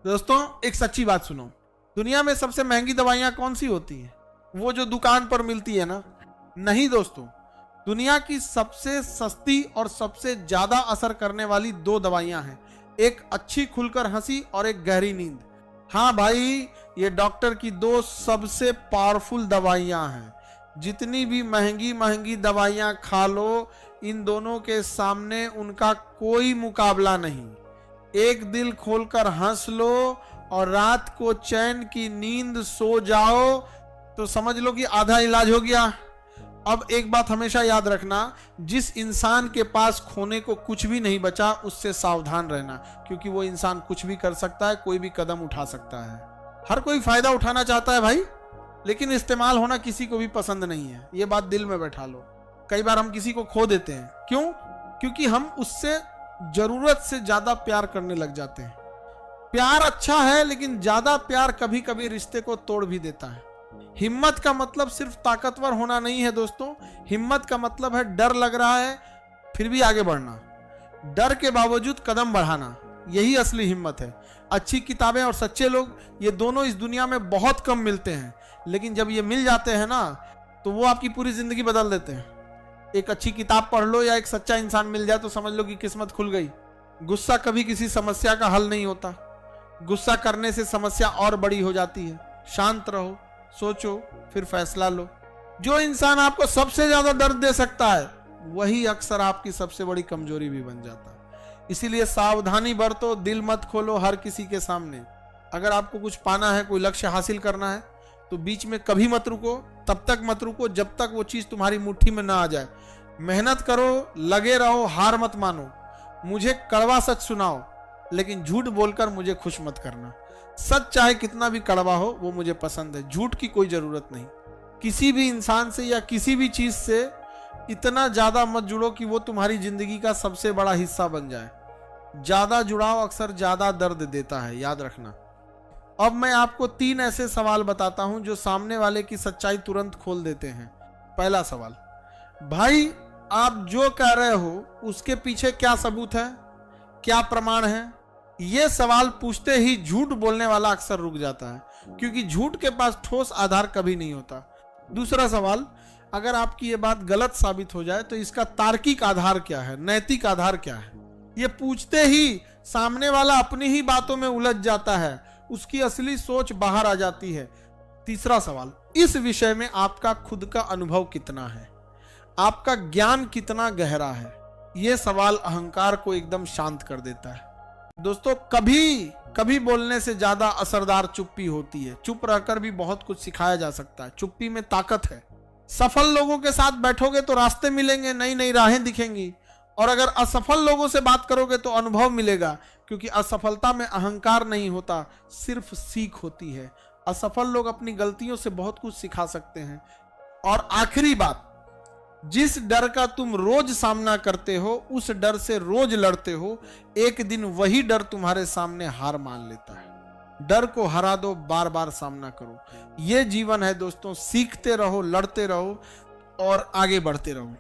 दोस्तों एक सच्ची बात सुनो, दुनिया में सबसे महंगी दवाइयां कौन सी होती हैं? वो जो दुकान पर मिलती है ना? नहीं दोस्तों, दुनिया की सबसे सस्ती और सबसे ज्यादा असर करने वाली दो दवाइयां हैं। एक अच्छी खुलकर हंसी और एक गहरी नींद। हाँ भाई, ये डॉक्टर की दो सबसे पावरफुल दवाइयां हैं। जितनी भी महंगी महंगी दवाइयां खा लो, इन दोनों के सामने उनका कोई मुकाबला नहीं। एक दिल खोलकर हंस लो और रात को चैन की नींद सो जाओ तो समझ लो कि आधा इलाज हो गया। अब एक बात हमेशा याद रखना, जिस इंसान के पास खोने को कुछ भी नहीं बचा उससे सावधान रहना, क्योंकि वो इंसान कुछ भी कर सकता है, कोई भी कदम उठा सकता है। हर कोई फायदा उठाना चाहता है भाई, लेकिन इस्तेमाल होना किसी को भी पसंद नहीं है। ये बात दिल में बैठा लो। कई बार हम किसी को खो देते हैं, क्यों? क्योंकि हम उससे जरूरत से ज्यादा प्यार करने लग जाते हैं। प्यार अच्छा है, लेकिन ज्यादा प्यार कभी कभी रिश्ते को तोड़ भी देता है। हिम्मत का मतलब सिर्फ ताकतवर होना नहीं है दोस्तों, हिम्मत का मतलब है डर लग रहा है फिर भी आगे बढ़ना, डर के बावजूद कदम बढ़ाना, यही असली हिम्मत है। अच्छी किताबें और सच्चे लोग, ये दोनों इस दुनिया में बहुत कम मिलते हैं, लेकिन जब ये मिल जाते हैं ना तो वो आपकी पूरी जिंदगी बदल देते हैं। एक अच्छी किताब पढ़ लो या एक सच्चा इंसान मिल जाए तो समझ लो कि किस्मत खुल गई। गुस्सा कभी किसी समस्या का हल नहीं होता, गुस्सा करने से समस्या और बड़ी हो जाती है। शांत रहो, सोचो, फिर फैसला लो। जो इंसान आपको सबसे ज्यादा दर्द दे सकता है वही अक्सर आपकी सबसे बड़ी कमजोरी भी बन जाता है। इसीलिए सावधानी बरतो, दिल मत खोलो हर किसी के सामने। अगर आपको कुछ पाना है, कोई लक्ष्य हासिल करना है, तो बीच में कभी मत रुको, तब तक मत रुको जब तक वो चीज तुम्हारी मुट्ठी में ना आ जाए। मेहनत करो, लगे रहो, हार मत मानो। मुझे कड़वा सच सुनाओ, लेकिन झूठ बोलकर मुझे खुश मत करना। सच चाहे कितना भी कड़वा हो, वो मुझे पसंद है। झूठ की कोई जरूरत नहीं। किसी भी इंसान से या किसी भी चीज से इतना ज्यादा मत जुड़ो कि वो तुम्हारी जिंदगी का सबसे बड़ा हिस्सा बन जाए। ज्यादा जुड़ाव अक्सर ज्यादा दर्द देता है, याद रखना। अब मैं आपको 3 ऐसे सवाल बताता हूं जो सामने वाले की सच्चाई तुरंत खोल देते हैं। पहला सवाल, भाई आप जो कह रहे हो उसके पीछे क्या सबूत है, क्या प्रमाण है? यह सवाल पूछते ही झूठ बोलने वाला अक्सर रुक जाता है, क्योंकि झूठ के पास ठोस आधार कभी नहीं होता। दूसरा सवाल, अगर आपकी ये बात गलत साबित हो जाए तो इसका तार्किक आधार क्या है, नैतिक आधार क्या है? ये पूछते ही सामने वाला अपनी ही बातों में उलझ जाता है, उसकी असली सोच बाहर आ जाती है। तीसरा सवाल, इस विषय में आपका खुद का अनुभव कितना है, आपका ज्ञान कितना गहरा है? यह सवाल अहंकार को एकदम शांत कर देता है। दोस्तों, कभी कभी बोलने से ज्यादा असरदार चुप्पी होती है। चुप रहकर भी बहुत कुछ सिखाया जा सकता है, चुप्पी में ताकत है। सफल लोगों के साथ बैठोगे तो रास्ते मिलेंगे, नई नई राहें दिखेंगी, और अगर असफल लोगों से बात करोगे तो अनुभव मिलेगा, क्योंकि असफलता में अहंकार नहीं होता, सिर्फ सीख होती है। असफल लोग अपनी गलतियों से बहुत कुछ सिखा सकते हैं। और आखिरी बात, जिस डर का तुम रोज सामना करते हो, उस डर से रोज लड़ते हो, एक दिन वही डर तुम्हारे सामने हार मान लेता है। डर को हरा दो, बार बार सामना करो। यह जीवन है दोस्तों, सीखते रहो, लड़ते रहो और आगे बढ़ते रहो।